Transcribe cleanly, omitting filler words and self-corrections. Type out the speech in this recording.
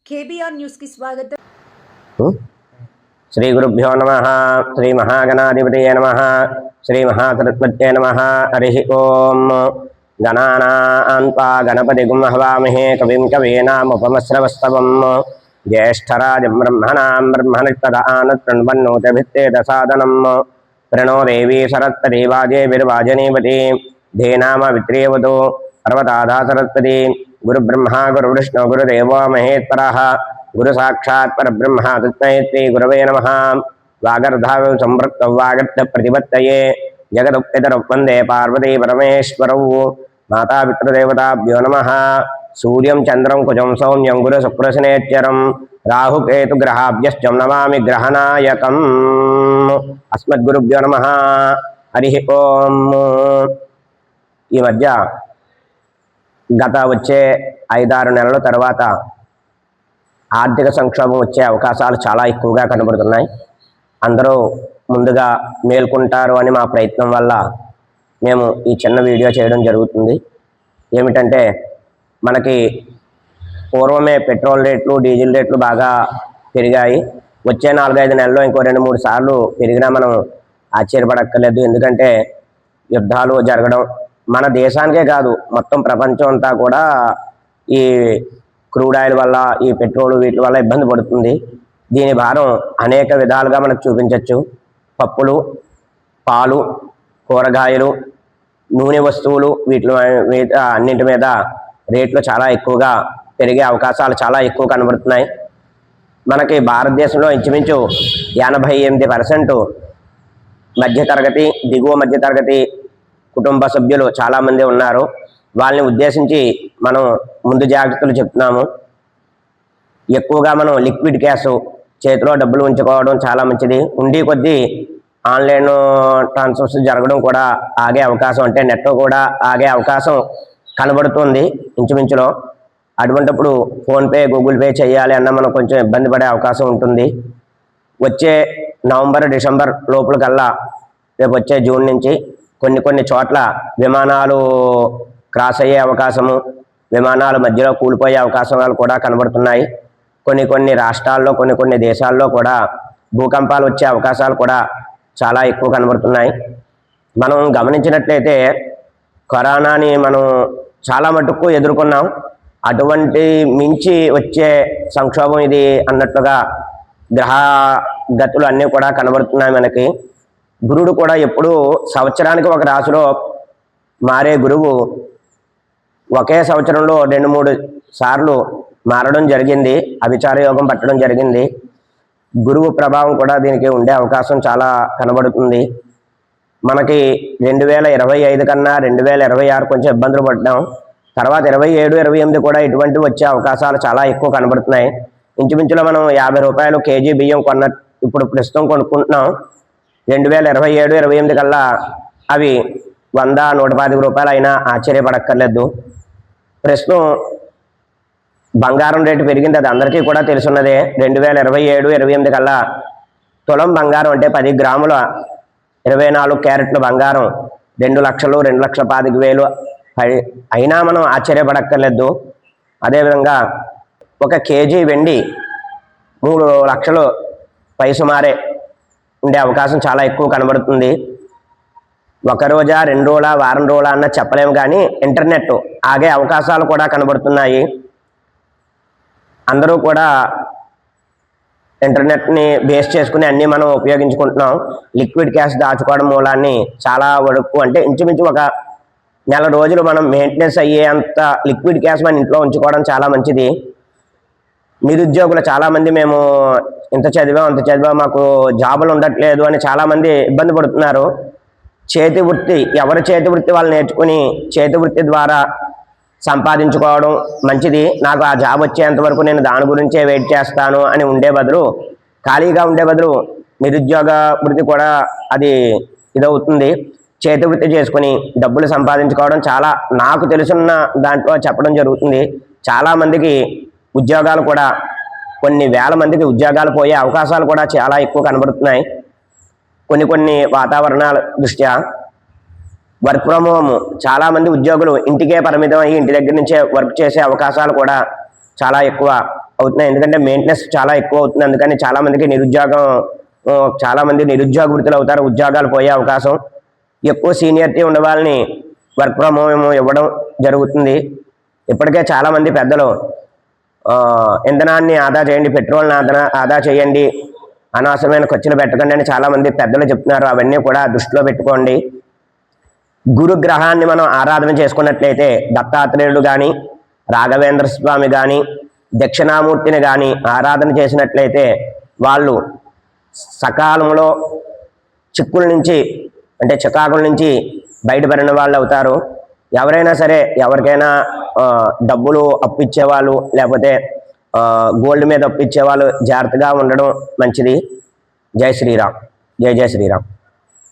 KBR news కి స్వాగతం. శ్రీ గురుభ్యో నమః. శ్రీ మహాగణాధిపతయే నమః. శ్రీ మహాసరస్వత్యే నమః. హరి ఓం. గణానాం త్వా గణపతిగుం హవామహే కవిం కవీనాముపమశ్రవస్తవం. జ్యేష్ఠరాజం బ్రహ్మణాం బ్రహ్మణస్పదానః శృణ్వన్నోతిభిత్తేన సాదనం. ప్రణో దేవీ సరస్వతీ వాజేభిర్వాజనీవతి ధీనామవిత్రీవతు. పర్వతాదా సరస్వతి. గురుబ్రహ్మ గురువిష్ణు గురుదేవో మహేశ్వరः గురు సాక్షాత్ పరబ్రహ్మ తస్మై శ్రీ గురవే నమః. వాగర్ధావ సంపృక్తౌ వాగర్ధ ప్రతిపత్తయే జగదుపితరౌ వందే పార్వతీ పరమేశ్వరౌ. మాతాపితృదేవతాభ్యో నమః. సూర్యం చంద్రం కుజం సౌమ్యం గురు శుక్రశనేశ్వరం రాహుకేతు గ్రహాభ్యశ్చం నమామి గ్రహనాయకం. అస్మద్గురుభ్యో నమః. హరి ఓం. ఈ మధ్య గత వచ్చే 5-6 నెలల తర్వాత ఆర్థిక సంక్షోభం వచ్చే అవకాశాలు చాలా ఎక్కువగా కనబడుతున్నాయి. అందరూ ముందుగా మేల్కొంటారు అని మా ప్రయత్నం వల్ల మేము ఈ చిన్న వీడియో చేయడం జరుగుతుంది. ఏమిటంటే మనకి పూర్వమే పెట్రోల్ రేట్లు డీజిల్ రేట్లు బాగా పెరిగాయి. వచ్చే 4-5 నెలల్లో ఇంకో 2-3 సార్లు పెరిగినా మనం ఆశ్చర్యపడక్కర్లేదు. ఎందుకంటే యుద్ధాలు జరగడం మన దేశానికే కాదు మొత్తం ప్రపంచం అంతా కూడా ఈ క్రూడ్ ఆయిల్ వల్ల ఈ పెట్రోల్ వీటి వల్ల ఇబ్బంది పడుతుంది. దీని భారం అనేక విధాలుగా మనకు చూపించవచ్చు. పప్పులు, పాలు, కూరగాయలు, నూనె వస్తువులు వీటి అన్నింటి మీద రేట్లు చాలా ఎక్కువగా పెరిగే అవకాశాలు చాలా ఎక్కువ కనబడుతున్నాయి. మనకి భారతదేశంలో ఇంచుమించు 88% మధ్యతరగతి దిగువ మధ్యతరగతి కుటుంబ సభ్యులు చాలామంది ఉన్నారు. వాళ్ళని ఉద్దేశించి మనం ముందు జాగ్రత్తలు చెప్తున్నాము. ఎక్కువగా మనం లిక్విడ్ క్యాష్ చేతిలో డబ్బులు ఉంచుకోవడం చాలా మంచిది. ఉండి కొద్దీ ఆన్లైన్ ట్రాన్స్ఫర్స్ జరగడం కూడా ఆగే అవకాశం, అంటే నెట్ కూడా ఆగే అవకాశం కనబడుతుంది ఇంచుమించులో. అటువంటిప్పుడు ఫోన్పే గూగుల్ పే చేయాలి అన్న మనం కొంచెం ఇబ్బంది పడే అవకాశం ఉంటుంది. వచ్చే నవంబర్ డిసెంబర్ లోపలికల్లా రేపు వచ్చే జూన్ నుంచి కొన్ని చోట్ల విమానాలు క్రాస్ అయ్యే అవకాశము, విమానాల మధ్యలో కూలిపోయే అవకాశాలు కూడా కనబడుతున్నాయి. కొన్ని రాష్ట్రాల్లో కొన్ని దేశాల్లో కూడా భూకంపాలు వచ్చే అవకాశాలు కూడా చాలా ఎక్కువ కనబడుతున్నాయి. మనం గమనించినట్లయితే కరోనాని మనం చాలా మటుకు ఎదుర్కొన్నాం. అటువంటి మించి వచ్చే సంక్షోభం ఇది అన్నట్లుగా గ్రహ గతులు అన్నీ కూడా కనబడుతున్నాయి మనకి. గురుడు కూడా ఎప్పుడూ సంవత్సరానికి ఒక రాశిలో మారే గురువు ఒకే సంవత్సరంలో 2-3 సార్లు మారడం జరిగింది. అభిచార యోగం పట్టడం జరిగింది. గురువు ప్రభావం కూడా దీనికి ఉండే అవకాశం చాలా కనబడుతుంది. మనకి 2025 కన్నా 2026 కొంచెం ఇబ్బందులు పడ్డాం. తర్వాత 27-28 కూడా ఇటువంటివి వచ్చే అవకాశాలు చాలా ఎక్కువ కనబడుతున్నాయి. ఇంచుమించులో మనం 50 రూపాయలు కేజీ బియ్యం ఇప్పుడు ప్రస్తుతం కొనుక్కుంటున్నాం. 2027-28 కల్లా అవి 100-125 రూపాయలు అయినా ఆశ్చర్యపడక్కర్లేదు. ప్రస్తుతం బంగారం రేటు పెరిగింది, అది అందరికీ కూడా తెలుసున్నదే. 2027-28 కల్లా తులం బంగారం అంటే 10 గ్రాముల 24 క్యారెట్ల బంగారం 2 లక్షలు 2,25,000 అయినా మనం ఆశ్చర్యపడక్కర్లేదు. అదేవిధంగా 1 కేజీ వెండి 3 లక్షలు పైసుమారే ఉండే అవకాశం చాలా ఎక్కువ కనబడుతుంది. 1 రోజా 2 రోజుల వారం రోజుల అన్న చెప్పలేము, కానీ ఇంటర్నెట్ ఆగే అవకాశాలు కూడా కనబడుతున్నాయి. అందరూ కూడా ఇంటర్నెట్ని బేస్ చేసుకుని అన్నీ మనం ఉపయోగించుకుంటున్నాం. లిక్విడ్ క్యాష్ దాచుకోవడం మూలాన్ని చాలా వరకు, అంటే ఇంచుమించు 1 నెల రోజులు మనం మెయింటెనెన్స్ అయ్యేంత లిక్విడ్ క్యాష్ మన ఇంట్లో ఉంచుకోవడం చాలా మంచిది. నిరుద్యోగులు చాలామంది మేము ఇంత చదివాం అంత చదివాం మాకు జాబులు ఉండట్లేదు అని చాలామంది ఇబ్బంది పడుతున్నారు. చేతి వృత్తి, ఎవరి చేతి వృత్తి వాళ్ళు నేర్చుకుని చేతి వృత్తి ద్వారా సంపాదించుకోవడం మంచిది. నాకు ఆ జాబ్ వచ్చేంత వరకు నేను దాని గురించే వెయిట్ చేస్తాను అని ఉండే బదులు, ఖాళీగా ఉండే బదులు నిరుద్యోగ వృత్తి కూడా అది ఇదవుతుంది. చేతి వృత్తి చేసుకుని డబ్బులు సంపాదించుకోవడం చాలా, నాకు తెలుసున్న దాంట్లో చెప్పడం జరుగుతుంది. చాలామందికి ఉద్యోగాలు కూడా, కొన్ని వేల మందికి ఉద్యోగాలు పోయే అవకాశాలు కూడా చాలా ఎక్కువ కనబడుతున్నాయి. కొన్ని వాతావరణాల దృష్ట్యా వర్క్ ఫ్రమ్ హోమ్ చాలామంది ఉద్యోగులు ఇంటికే పరిమితం అయ్యి ఇంటి దగ్గర నుంచే వర్క్ చేసే అవకాశాలు కూడా చాలా ఎక్కువ అవుతున్నాయి. ఎందుకంటే మెయింటెనెన్స్ చాలా ఎక్కువ అవుతుంది. అందుకని చాలామందికి చాలామంది నిరుద్యోగ వృత్తులు అవుతారు. ఉద్యోగాలు పోయే అవకాశం ఎక్కువ సీనియరిటీ ఉన్న వాళ్ళని వర్క్ ఫ్రమ్ హోమ్ ఇవ్వడం జరుగుతుంది. ఇప్పటికే చాలామంది పెద్దలు ఇంధనాన్ని ఆదా చేయండి, పెట్రోల్ని ఆదా చేయండి, అనవసరమైన ఖర్చులు పెట్టకండి అని చాలామంది పెద్దలు చెప్తున్నారు. అవన్నీ కూడా దృష్టిలో పెట్టుకోండి. గురుగ్రహాన్ని మనం ఆరాధన చేసుకున్నట్లయితే దత్తాత్రేయుడు కానీ, రాఘవేంద్ర స్వామి కానీ, దక్షిణామూర్తిని కానీ ఆరాధన చేసినట్లయితే వాళ్ళు సకాలంలో చిక్కుల నుంచి అంటే చికాకుల నుంచి బయటపడిన వాళ్ళు అవుతారు. ఎవరైనా సరే ఎవరికైనా డబ్బులు అప్పిచ్చేవాళ్ళు లేకపోతే గోల్డ్ మీద అప్పిచ్చేవాళ్ళు జాగ్రత్తగా ఉండడం మంచిది. జై శ్రీరామ్. జై జై శ్రీరామ్.